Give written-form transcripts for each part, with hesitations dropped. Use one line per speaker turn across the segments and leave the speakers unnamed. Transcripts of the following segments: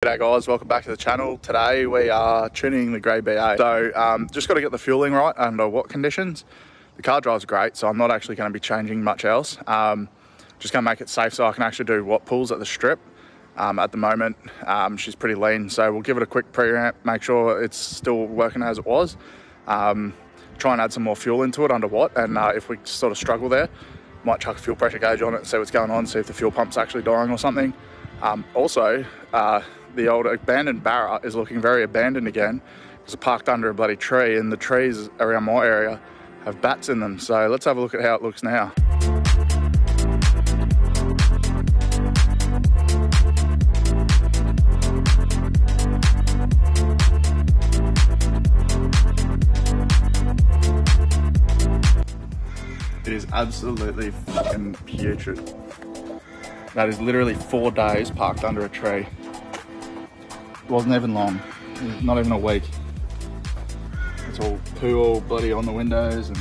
G'day guys, welcome back to the channel. Today we are tuning the grey BA. So just got to get the fueling right under what conditions. The car drives great, so I'm not actually going to be changing much else. Just going to make it safe so I can actually do watt pulls at the strip. At the moment she's pretty lean, so we'll give it a quick pre-ramp, make sure it's still working as it was. Try and add some more fuel into it under watt, and if we sort of struggle there, might chuck a fuel pressure gauge on it and see what's going on, see if the fuel pump's actually dying or something. Also, the old abandoned Barra is looking very abandoned again. It's parked under a bloody tree, and the trees around my area have bats in them. So let's have a look at how it looks now. It is absolutely fucking putrid. That is literally 4 days parked under a tree. It wasn't even long, not even a week. It's all poo all bloody on the windows,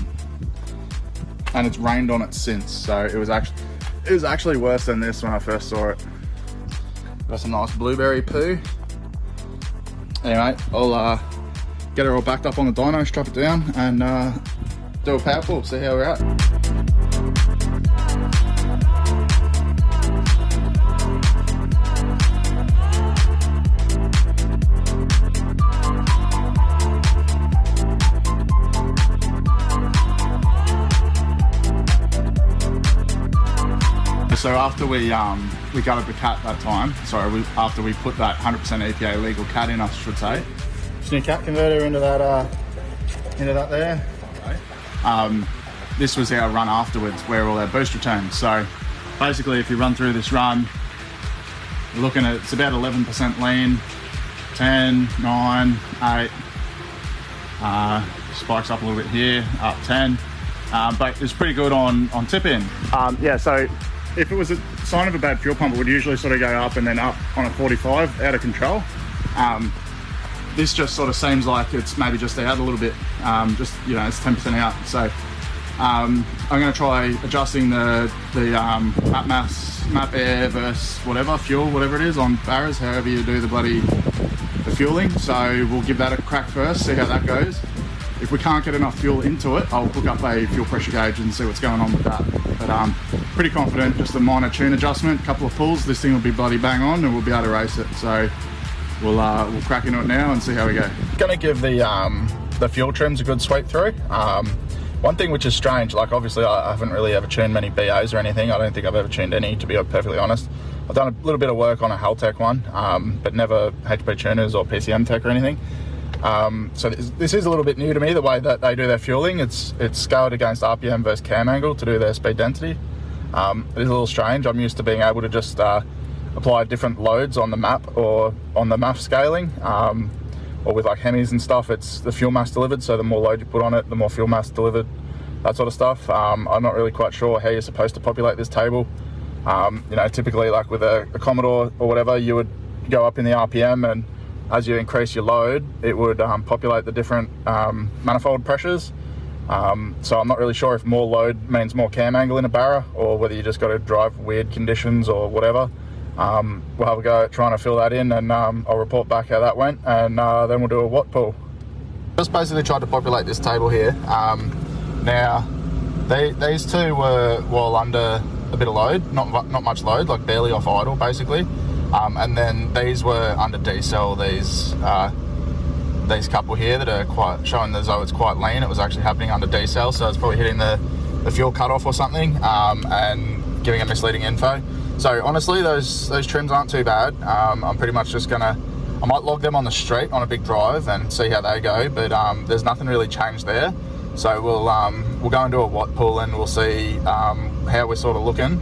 and it's rained on it since. So it was actually worse than this when I first saw it. Got some nice blueberry poo. Anyway, I'll get it all backed up on the dyno, strap it down, and do a power pull, see how we're at. So after we gutted the cat that time, after we put that 100% EPA legal cat in, I should say. Just new cat converter into that there. Okay. This was our run afterwards, where all our boost returns. So basically, if you run through this run, you're looking at, it's about 11% lean, 10, 9, 8, spikes up a little bit here, up 10, but it's pretty good on tip in. Yeah, so if it was a sign of a bad fuel pump, it would usually sort of go up and then up on a 45, out of control. This just sort of seems like it's maybe just out a little bit, just, you know, it's 10% out. So I'm going to try adjusting the map air versus whatever, fuel, whatever it is on Barras, however you do the fueling. So we'll give that a crack first, see how that goes. If we can't get enough fuel into it, I'll hook up a fuel pressure gauge and see what's going on with that. But pretty confident, just a minor tune adjustment, a couple of pulls, this thing will be bloody bang on and we'll be able to race it. So we'll crack into it now and see how we go. Gonna give the fuel trims a good sweep through. One thing which is strange, like obviously I haven't really ever tuned many BAs or anything. I don't think I've ever tuned any, to be perfectly honest. I've done a little bit of work on a Haltech one, but never HP tuners or PCM tech or anything. So this is a little bit new to me, the way that they do their fueling. It's scaled against RPM versus cam angle to do their speed density. It is a little strange. I'm used to being able to just apply different loads on the map or on the MAF scaling, or with like Hemis and stuff, it's the fuel mass delivered, so the more load you put on it, the more fuel mass delivered, that sort of stuff. I'm not really quite sure how you're supposed to populate this table. You know, typically like with a Commodore or whatever, you would go up in the RPM, and as you increase your load, it would populate the different manifold pressures. So I'm not really sure if more load means more cam angle in a Barra, or whether you just got to drive weird conditions or whatever. We'll have a go at trying to fill that in, and I'll report back how that went, and then we'll do a watt pull. Just basically tried to populate this table here. Now, these two were well under a bit of load, not much load, like barely off idle basically. And then these were under decel, these couple here that are quite showing as though it's quite lean. It was actually happening under decel, so it's probably hitting the fuel cutoff or something, and giving a misleading info. So honestly, those trims aren't too bad. I'm pretty much just I might log them on the street on a big drive and see how they go, but there's nothing really changed there. So we'll go and do a watt pull, and we'll see how we're sort of looking.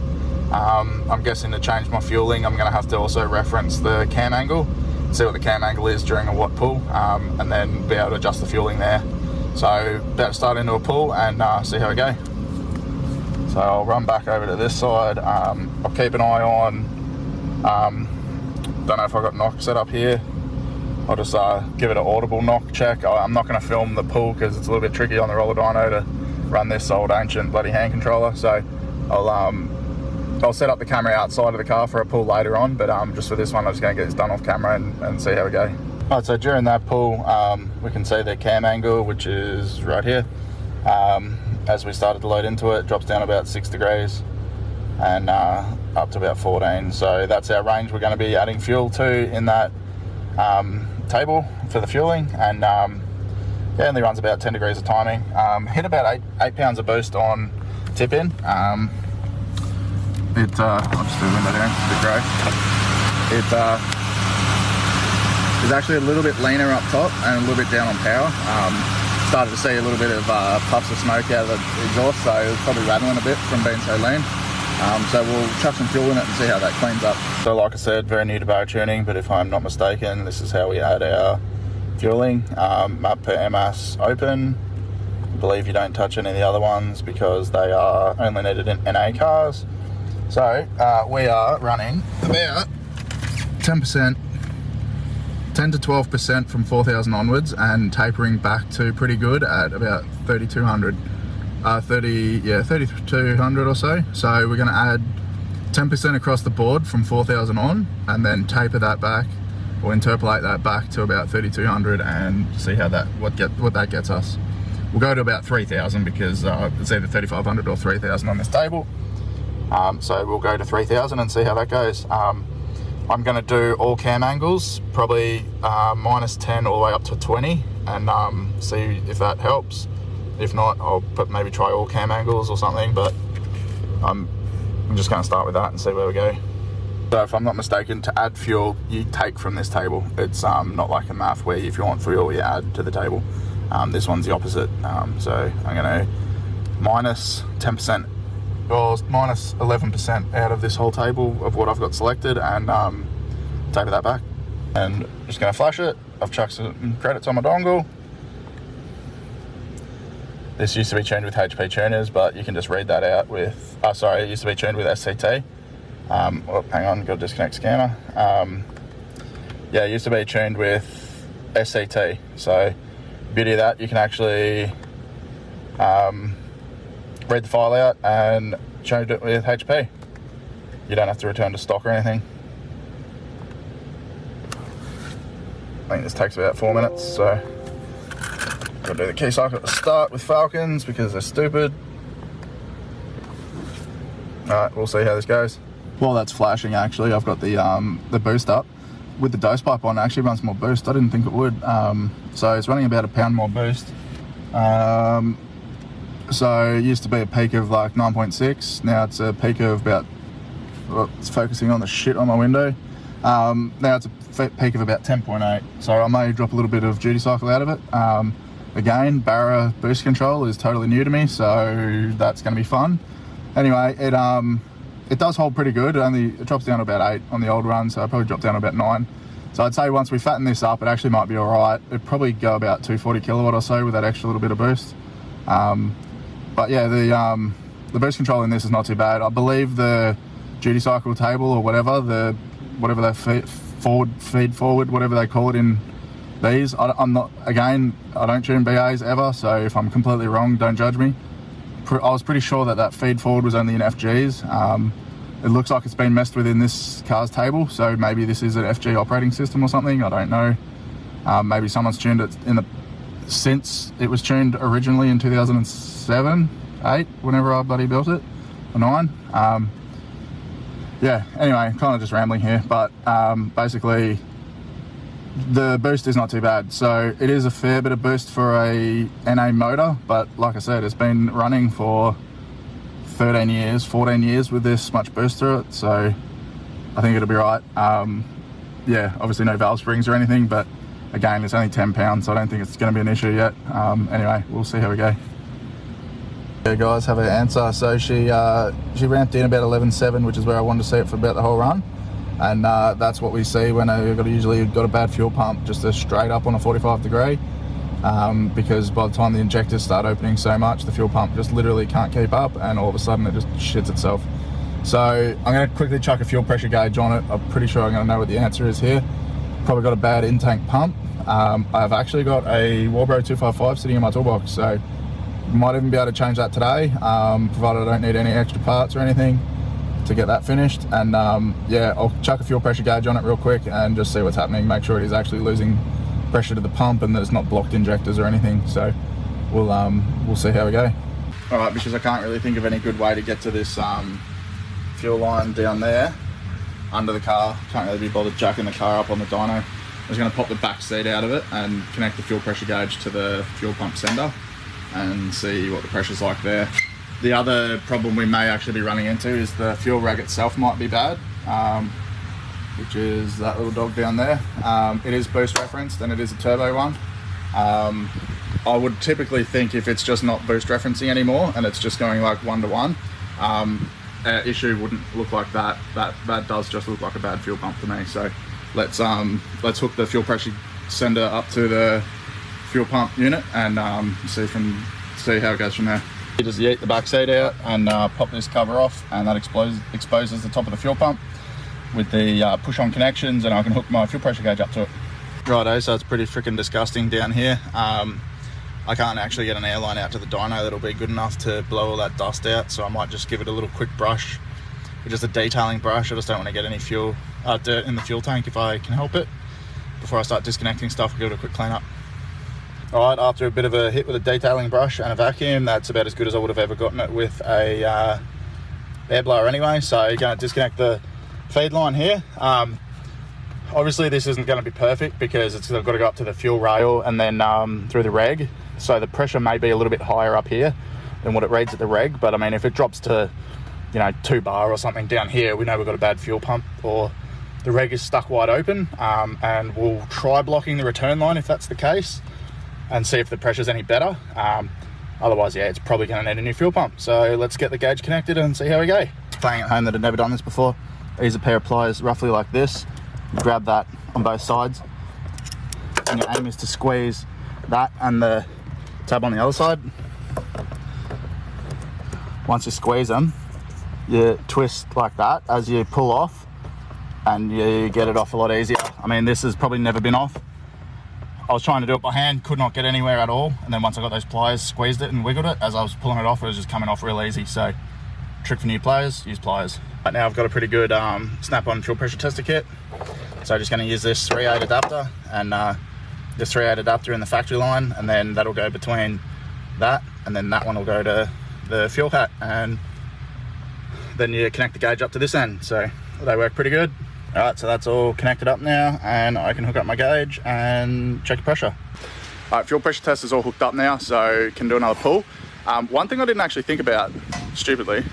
I'm guessing to change my fueling, I'm going to have to also reference the cam angle, see what the cam angle is during a watt pull, and then be able to adjust the fueling there. So about to start into a pull and see how we go. So I'll run back over to this side. I'll keep an eye on, don't know if I've got knock set up here. I'll just give it an audible knock check. I'm not going to film the pull because it's a little bit tricky on the roller dyno to run this old ancient bloody hand controller. So I'll I'll set up the camera outside of the car for a pull later on, but just for this one, I'm just going to get this done off camera and see how we go. Alright, so during that pull, we can see the cam angle, which is right here. As we started to load into it, drops down about 6 degrees and up to about 14. So that's our range we're going to be adding fuel to in that table for the fueling, and yeah, only runs about 10 degrees of timing. Hit about 8 pounds of boost on tip in. I'll just do the window there, it's a bit grey. It is actually a little bit leaner up top and a little bit down on power. Started to see a little bit of puffs of smoke out of the exhaust, so it's probably rattling a bit from being so lean. So we'll chuck some fuel in it and see how that cleans up. So like I said, very new to barra tuning, but if I'm not mistaken, this is how we add our fueling. Map per MAS open. I believe you don't touch any of the other ones because they are only needed in NA cars. So we are running about 10%, 10 to 12% from 4,000 onwards, and tapering back to pretty good at about 3,200. 3,200 or so. So we're going to add 10% across the board from 4,000 on, and then taper that back, or interpolate that back to about 3,200, and see how that what that gets us. We'll go to about 3,000 because it's either 3,500 or 3,000 on this table. So we'll go to 3,000 and see how that goes. I'm going to do all cam angles, probably -10 all the way up to 20, and see if that helps. If not, I'll maybe try all cam angles or something, but I'm just going to start with that and see where we go. So if I'm not mistaken, to add fuel, you take from this table. It's not like a math where if you want fuel, you add to the table. This one's the opposite. So I'm going to -10%, or -11% out of this whole table of what I've got selected, and taper that back. And just going to flash it. I've chucked some credits on my dongle. This used to be tuned with HP tuners, but you can just read that out with, sorry, it used to be tuned with SCT. Oh, hang on, got to disconnect scanner. Yeah, it used to be tuned with SCT. So, beauty of that, you can actually read the file out and change it with HP. You don't have to return to stock or anything. I think this takes about 4 minutes, so I'll do the key cycle at the start with Falcons because they're stupid. Alright, we'll see how this goes. While that's flashing, actually, I've got the boost up. With the dose pipe on, it actually runs more boost. I didn't think it would. So it's running about a pound more boost. So it used to be a peak of like 9.6. Now it's a peak of about, well, it's focusing on the shit on my window. Now it's a peak of about 10.8. So I may drop a little bit of duty cycle out of it. Again, Barra boost control is totally new to me, so that's going to be fun. Anyway, it does hold pretty good. It drops down to about 8 on the old run, so I'll probably drop down to about 9. So I'd say once we fatten this up, it actually might be all right. It'd probably go about 240 kilowatt or so with that extra little bit of boost. But yeah, the boost control in this is not too bad. I believe the duty cycle table or whatever they feed forward, whatever they call it in these. I'm not, again, I don't tune BAs ever, so if I'm completely wrong, don't judge me. I was pretty sure that feed forward was only in FGs. It looks like it's been messed with in this car's table, so maybe this is an FG operating system or something, I don't know. Maybe someone's tuned it since it was tuned originally in 2007, 8, whenever I bloody built it, or 9. Yeah, anyway, kind of just rambling here, but basically the boost is not too bad. So it is a fair bit of boost for a NA motor, but like I said, it's been running for 13 years, 14 years with this much boost through it, so I think it'll be right. Yeah, obviously no valve springs or anything, but again, it's only 10 pounds, so I don't think it's going to be an issue yet. Anyway, we'll see how we go. Yeah, guys, have an answer. So she ramped in about 11.7, which is where I wanted to see it for about the whole run. And that's what we see when I've usually got a bad fuel pump, just a straight up on a 45 degree. Because by the time the injectors start opening so much, the fuel pump just literally can't keep up, and all of a sudden it just shits itself. So I'm going to quickly chuck a fuel pressure gauge on it. I'm pretty sure I'm going to know what the answer is here. Probably got a bad in-tank pump. I've actually got a Warbro 255 sitting in my toolbox, so might even be able to change that today, provided I don't need any extra parts or anything.
to get that finished. And yeah, I'll chuck a fuel pressure gauge on it real quick and just see what's happening, make sure it is actually losing pressure to the pump and that it's not blocked injectors or anything. So we'll see how we go. All right, because I can't really think of any good way to get to this fuel line down there under the car. Can't really be bothered jacking the car up on the dyno. I'm just going to pop the back seat out of it and connect the fuel pressure gauge to the fuel pump sender and see what the pressure's like there. The other problem we may actually be running into is the fuel rag itself might be bad, which is that little dog down there. It is boost referenced and it is a turbo one. I would typically think if it's just not boost referencing anymore and it's just going like 1-to-1, issue wouldn't look like that. That does just look like a bad fuel pump to me. So let's hook the fuel pressure sender up to the fuel pump unit and see how it goes from there. You just yeet the back seat out and pop this cover off, and that exposes the top of the fuel pump with the push-on connections, and I can hook my fuel pressure gauge up to it. Righto, so it's pretty freaking disgusting down here. I can't actually get an air line out to the dyno that'll be good enough to blow all that dust out, so I might just give it a little quick brush, just a detailing brush. I just don't want to get any dirt in the fuel tank if I can help it. Before I start disconnecting stuff, I'll give it a quick clean up. Alright, after a bit of a hit with a detailing brush and a vacuum, that's about as good as I would have ever gotten it with a air blower anyway. So you're going to disconnect the feed line here. Obviously this isn't going to be perfect because it's got to go up to the fuel rail and then through the reg. So the pressure may be a little bit higher up here than what it reads at the reg. But I mean, if it drops to, 2 bar or something down here, we know we've got a bad fuel pump, or the reg is stuck wide open. And we'll try blocking the return line if that's the case, and see if the pressure's any better. Otherwise, yeah, it's probably going to need a new fuel pump. So let's get the gauge connected and see how we go. Playing at home that had never done this before, use a pair of pliers roughly like this. You grab that on both sides, and your aim is to squeeze that and the tab on the other side. Once you squeeze them, you twist like that as you pull off, and you get it off a lot easier. I mean, this has probably never been off. I was trying to do it by hand, could not get anywhere at all. And then once I got those pliers, squeezed it and wiggled it, as I was pulling it off, it was just coming off real easy. So, trick for new players, use pliers. Right now I've got a pretty good snap-on fuel pressure tester kit. So I'm just gonna use this 3/8 adapter and this 3/8 adapter in the factory line, and then that'll go between that, and then that one will go to the fuel hat, and then you connect the gauge up to this end. So they work pretty good. All right, so that's all connected up now, and I can hook up my gauge and check the pressure. All right, fuel pressure test is all hooked up now, so can do another pull. One thing I didn't actually think about, stupidly, it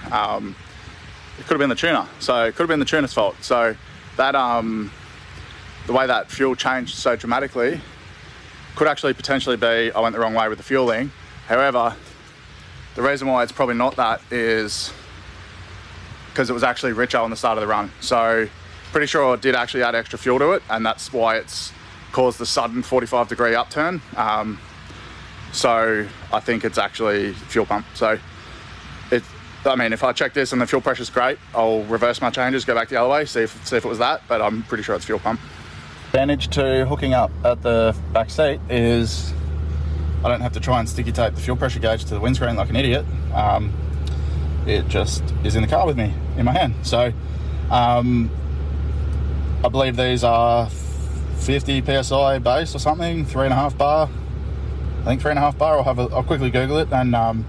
could have been the tuner. So it could have been the tuner's fault. So that the way that fuel changed so dramatically could actually potentially be I went the wrong way with the fueling. However, the reason why it's probably not that is because it was actually richer on the start of the run. So pretty sure it did actually add extra fuel to it, and that's why it's caused the sudden 45-degree upturn. So I think it's actually fuel pump. So if I check this and the fuel pressure's great, I'll reverse my changes, go back the other way, see if it was that, but I'm pretty sure it's fuel pump. Advantage to hooking up at the back seat is I don't have to try and sticky tape the fuel pressure gauge to the windscreen like an idiot. It just is in the car with me, in my hand. So I believe these are 50 PSI base or something, 3.5 bar. I think 3.5 bar. I'll quickly Google it and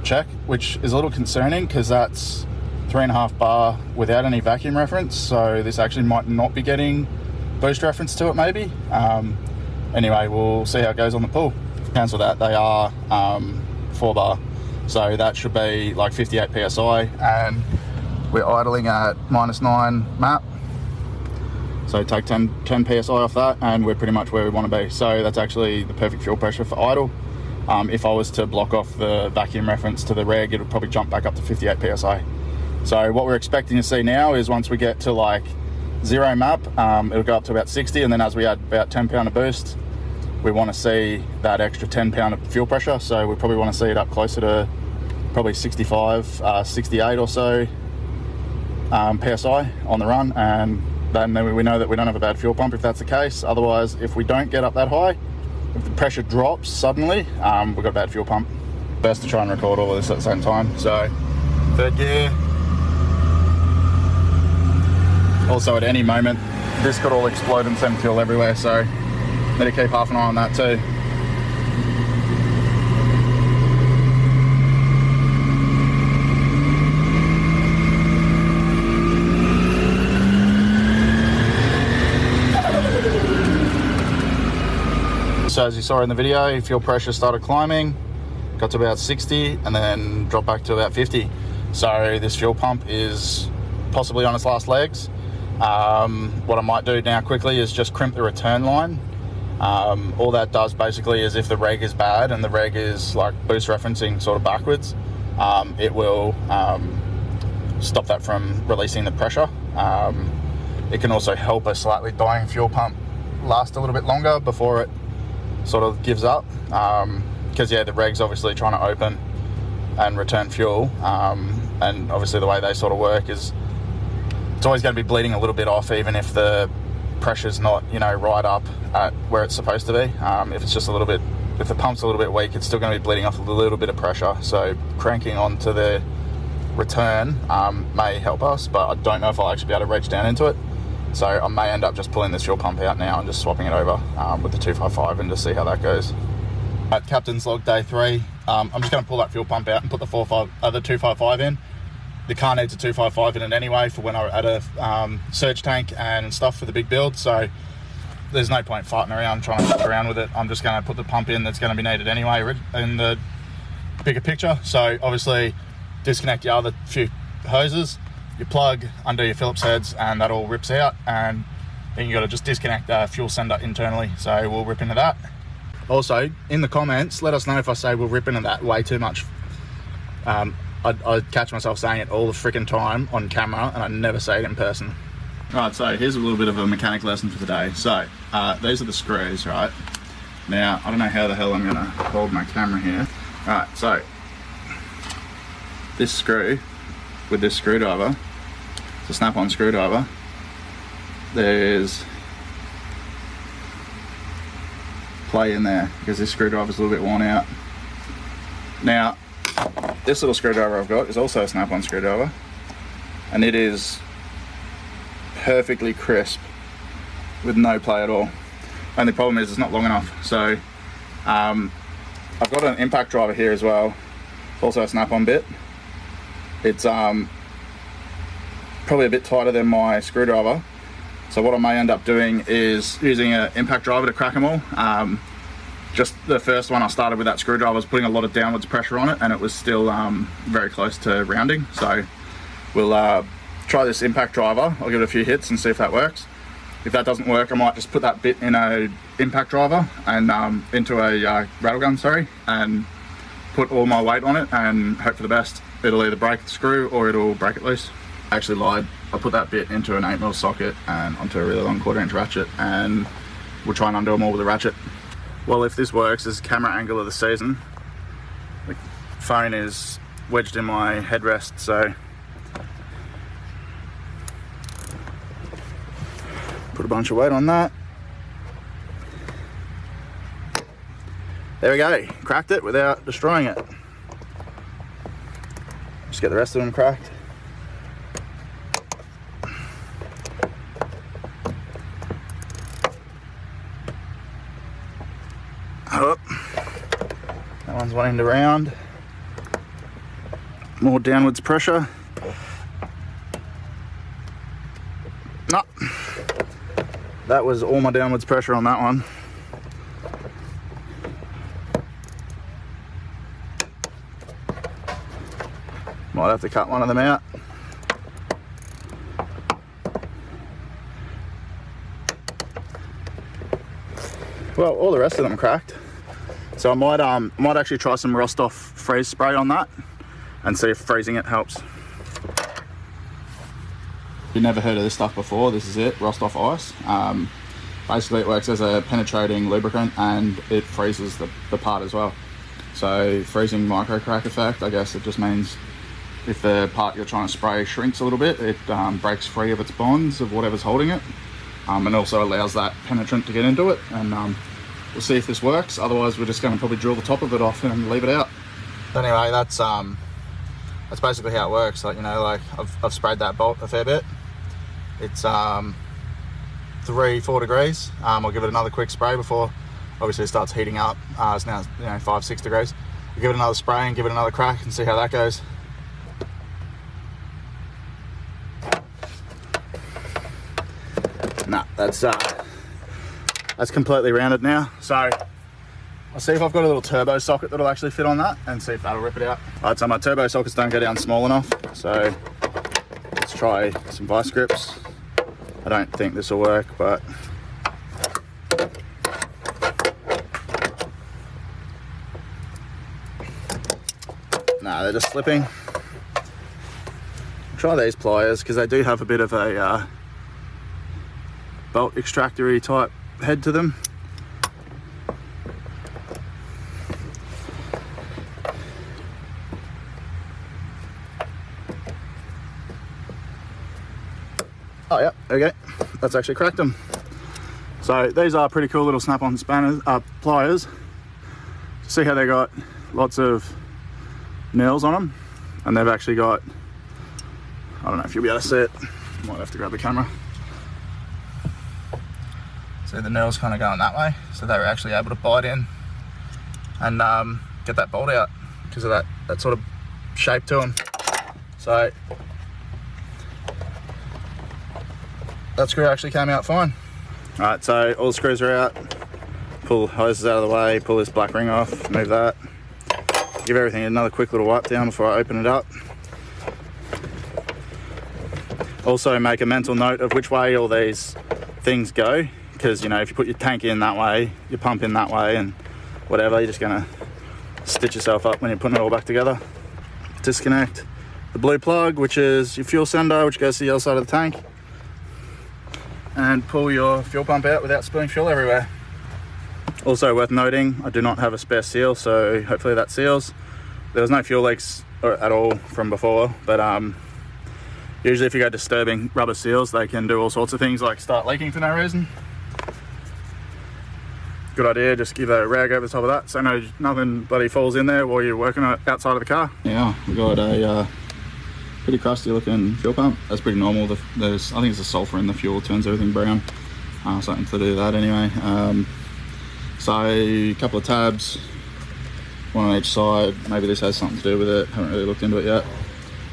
check, which is a little concerning because that's 3.5 bar without any vacuum reference. So this actually might not be getting boost reference to it, maybe. Anyway, we'll see how it goes on the pull. Cancel that. They are 4 bar. So that should be like 58 PSI, and we're idling at -9 map. So take 10 PSI off that, and we're pretty much where we want to be. So that's actually the perfect fuel pressure for idle. If I was to block off the vacuum reference to the reg, it would probably jump back up to 58 PSI. So what we're expecting to see now is once we get to like 0 map, it'll go up to about 60, and then as we add about 10 pound of boost, we want to see that extra 10 pound of fuel pressure. So we probably want to see it up closer to probably 65, 68 or so PSI on the run, and then we know that we don't have a bad fuel pump if that's the case. Otherwise, if we don't get up that high, if the pressure drops suddenly, we've got a bad fuel pump. Best to try and record all of this at the same time. So, third gear, Also, at any moment, this could all explode and send fuel everywhere, so need to keep half an eye on that too. So as you saw in the video, fuel pressure started climbing, got to about 60 and then dropped back to about 50. So this fuel pump is possibly on its last legs. What I might do now quickly is just crimp the return line. All that does basically is if the reg is bad and the reg is like boost referencing sort of backwards, it will stop that from releasing the pressure. It can also help a slightly dying fuel pump last a little bit longer before it sort of gives up, because yeah, the reg's obviously trying to open and return fuel, and obviously the way they sort of work is it's always going to be bleeding a little bit off, even if the pressure's not, you know, right up at where it's supposed to be. If it's just a little bit, if the pump's a little bit weak, it's still going to be bleeding off a little bit of pressure. So cranking onto the return may help us, but I don't know if I'll actually be able to reach down into it. So I may end up just pulling this fuel pump out now and just swapping it over with the 255 and just see how that goes. At Captain's Log Day 3, I'm just going to pull that fuel pump out and put the 255 in. The car needs a 255 in it anyway for when I add a surge tank and stuff for the big build. So there's no point farting around trying to fuck around with it. I'm just going to put the pump in that's going to be needed anyway in the bigger picture. So obviously disconnect your other few hoses, you plug under your Phillips heads, and that all rips out, and then you got to just disconnect the fuel sender internally. So we'll rip into that. Also, in the comments, let us know if I say we'll rip into that way too much. I catch myself saying it all the freaking time on camera, and I never say it in person. Right, so here's a little bit of a mechanic lesson for today. So these are the screws, right? Now, I don't know how the hell I'm gonna hold my camera here. Right, so this screw with this screwdriver, it's a snap-on screwdriver. There's play in there because this screwdriver's a little bit worn out. Now, this little screwdriver I've got is also a snap-on screwdriver, and it is perfectly crisp with no play at all. Only problem is it's not long enough. So I've got an impact driver here as well, also a snap-on bit. It's probably a bit tighter than my screwdriver, so what I may end up doing is using an impact driver to crack them all. Just the first one I started with that screwdriver was putting a lot of downwards pressure on it, and it was still very close to rounding. So we'll try this impact driver. I'll give it a few hits and see if that works. If that doesn't work, I might just put that bit in a impact driver and into a rattle gun, and put all my weight on it and hope for the best. It'll either break the screw or it'll break it loose. I actually lied. I put that bit into an 8mm socket and onto a really long 1/4" ratchet, and we'll try and undo them all with a ratchet. Well, if this works, this is camera angle of the season. The phone is wedged in my headrest, so put a bunch of weight on that. There we go, cracked it without destroying it. Just get the rest of them cracked. Oh, that one's one end around. More downwards pressure. No, that was all my downwards pressure on that one. Might have to cut one of them out. Well, all the rest of them cracked. So I might actually try some Rust-Off freeze spray on that and see if freezing it helps. If you've never heard of this stuff before, this is it, Rust-Off ice. Basically it works as a penetrating lubricant and it freezes the part as well. So freezing micro crack effect, I guess it just means if the part you're trying to spray shrinks a little bit, it breaks free of its bonds of whatever's holding it, and also allows that penetrant to get into it. And we'll see if this works. Otherwise, we're just going to probably drill the top of it off and leave it out. Anyway, that's basically how it works. Like, you know, like I've sprayed that bolt a fair bit, It's 3-4 degrees. I'll give it another quick spray before obviously it starts heating up. It's now 5-6 degrees. We'll give it another spray and give it another crack and see how that goes. Nah, that's completely rounded now. So I'll see if I've got a little turbo socket that'll actually fit on that and see if that'll rip it out. Alright, so my turbo sockets don't go down small enough, so let's try some vice grips. I don't think this will work, but nah, they're just slipping. Try these pliers because they do have a bit of a bolt extractory type head to them. Oh yeah, okay, that's actually cracked them. So these are pretty cool little snap-on spanners, pliers. See how they got lots of nails on them, and they've actually got, I don't know if you'll be able to see it, might have to grab the camera. So the nails kind of going that way, so they were actually able to bite in and get that bolt out because of that sort of shape to them. So that screw actually came out fine. All right, so all the screws are out. Pull hoses out of the way, pull this black ring off, move that. Give everything another quick little wipe down before I open it up. Also make a mental note of which way all these things go, because if you put your tank in that way, your pump in that way and whatever, you're just gonna stitch yourself up when you're putting it all back together. Disconnect the blue plug, which is your fuel sender, which goes to the other side of the tank, and pull your fuel pump out without spilling fuel everywhere. Also worth noting, I do not have a spare seal, so hopefully that seals. There was no fuel leaks at all from before, but usually if you go disturbing rubber seals, they can do all sorts of things like start leaking for no reason. Good idea, just give a rag over the top of that so nothing bloody falls in there while you're working outside of the car. Yeah, we got a pretty crusty looking fuel pump. That's pretty normal. I think it's the sulfur in the fuel turns everything brown. Something to do with that anyway. So a couple of tabs, one on each side. Maybe this has something to do with it. Haven't really looked into it yet.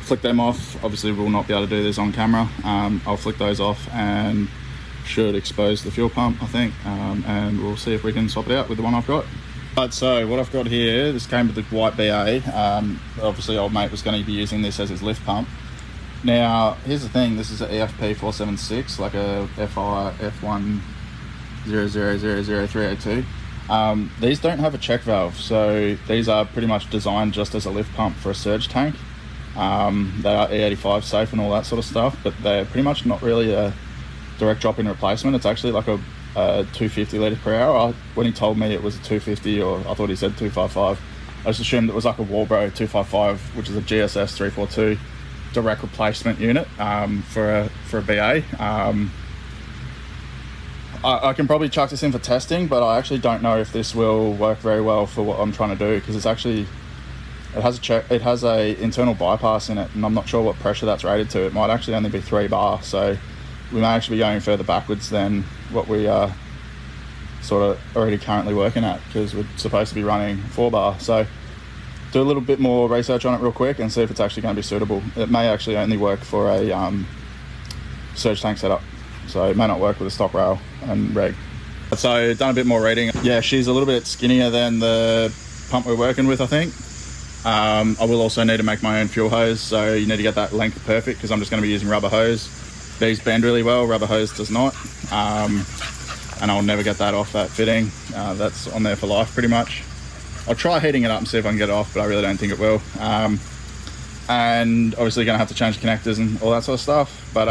Flick them off. Obviously we'll not be able to do this on camera. I'll flick those off and should expose the fuel pump, I think, and we'll see if we can swap it out with the one I've got. Right, so what I've got here, this came with the white BA. Obviously old mate was going to be using this as his lift pump. Now here's the thing, this is an EFP 476, like a FI F1 0000302. These don't have a check valve, so these are pretty much designed just as a lift pump for a surge tank. They are E85 safe and all that sort of stuff, but they're pretty much not really a direct drop-in replacement. It's actually like a 250 litres per hour. When he told me it was a 250, or I thought he said 255, I just assumed it was like a Walbro 255, which is a GSS 342 direct replacement unit for a BA. I can probably chuck this in for testing, but I actually don't know if this will work very well for what I'm trying to do, because it has a internal bypass in it, and I'm not sure what pressure that's rated to. It might actually only be 3 bar, so we may actually be going further backwards than what we are sort of already currently working at, because we're supposed to be running 4 bar. So do a little bit more research on it real quick and see if it's actually going to be suitable. It may actually only work for a surge tank setup, so it may not work with a stock rail and reg. So done a bit more reading. Yeah, she's a little bit skinnier than the pump we're working with, I think. I will also need to make my own fuel hose, so you need to get that length perfect, because I'm just going to be using rubber hose. These bend really well, rubber hose does not, and I'll never get that off that fitting. That's on there for life pretty much. I'll try heating it up and see if I can get it off, but I really don't think it will. And obviously going to have to change connectors and all that sort of stuff, but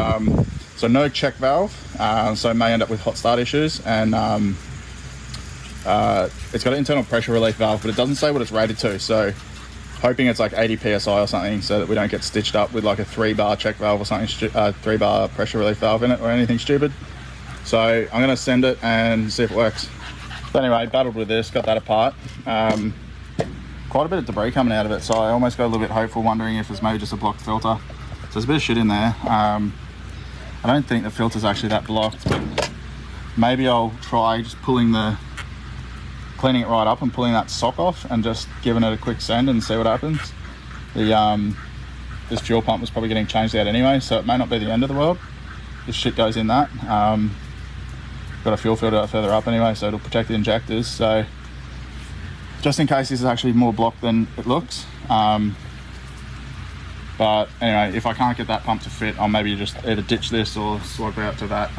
so no check valve, so may end up with hot start issues. And it's got an internal pressure relief valve, but it doesn't say what it's rated to, so hoping it's like 80 psi or something, so that we don't get stitched up with like a 3 bar check valve or something, 3 bar pressure relief valve in it or anything stupid. So I'm going to send it and see if it works. So anyway, battled with this, got that apart. Quite a bit of debris coming out of it, so I almost got a little bit hopeful, wondering if it's maybe just a blocked filter. So there's a bit of shit in there. And I don't think the filter's actually that blocked, but maybe I'll try just cleaning it right up and pulling that sock off and just giving it a quick send and see what happens. This fuel pump was probably getting changed out anyway, so it may not be the end of the world. This shit goes in that. Got a fuel filter further up anyway, so it'll protect the injectors. So just in case this is actually more blocked than it looks. But anyway, if I can't get that pump to fit, I'll maybe just either ditch this or swap out to that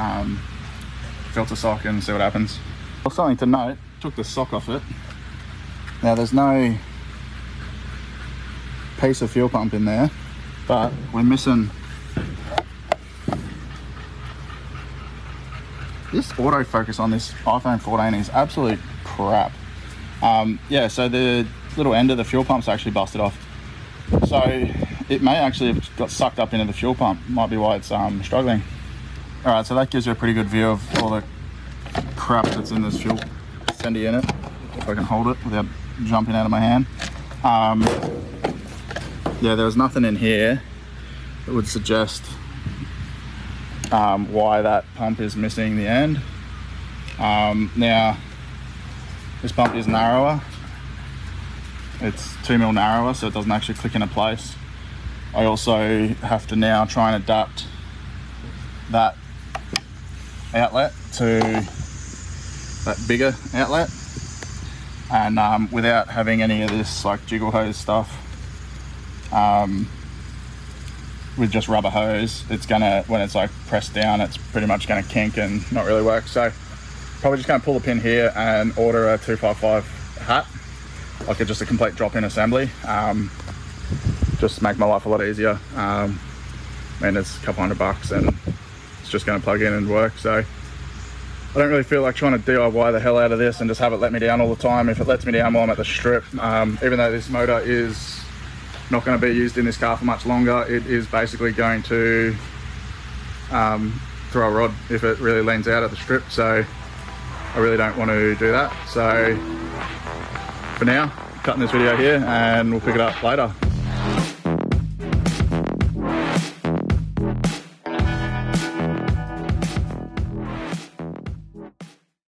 filter sock and see what happens. Well, something to note, took the sock off it. Now there's no piece of fuel pump in there, but we're missing this autofocus on this iPhone 14 is absolute crap. Yeah, so the little end of the fuel pump's actually busted off. So it may actually have got sucked up into the fuel pump. Might be why it's struggling. All right, so that gives you a pretty good view of all the crap that's in this fuel sender unit. If I can hold it without jumping out of my hand. Yeah, there was nothing in here that would suggest why that pump is missing the end. Now, this pump is narrower. It's 2mm narrower, so it doesn't actually click into place. I also have to now try and adapt that outlet to that bigger outlet, and without having any of this like jiggle hose stuff, with just rubber hose, it's gonna, when it's like pressed down, it's pretty much gonna kink and not really work. So probably just gonna pull the pin here and order a 255 hat, like just a complete drop-in assembly, just to make my life a lot easier. I mean, it's a couple $100 and it's just going to plug in and work. So I don't really feel like trying to DIY the hell out of this and just have it let me down all the time. If it lets me down while I'm at the strip, even though this motor is not going to be used in this car for much longer, it is basically going to throw a rod if it really leans out at the strip. So I really don't want to do that. So for now, cutting this video here and we'll pick it up later.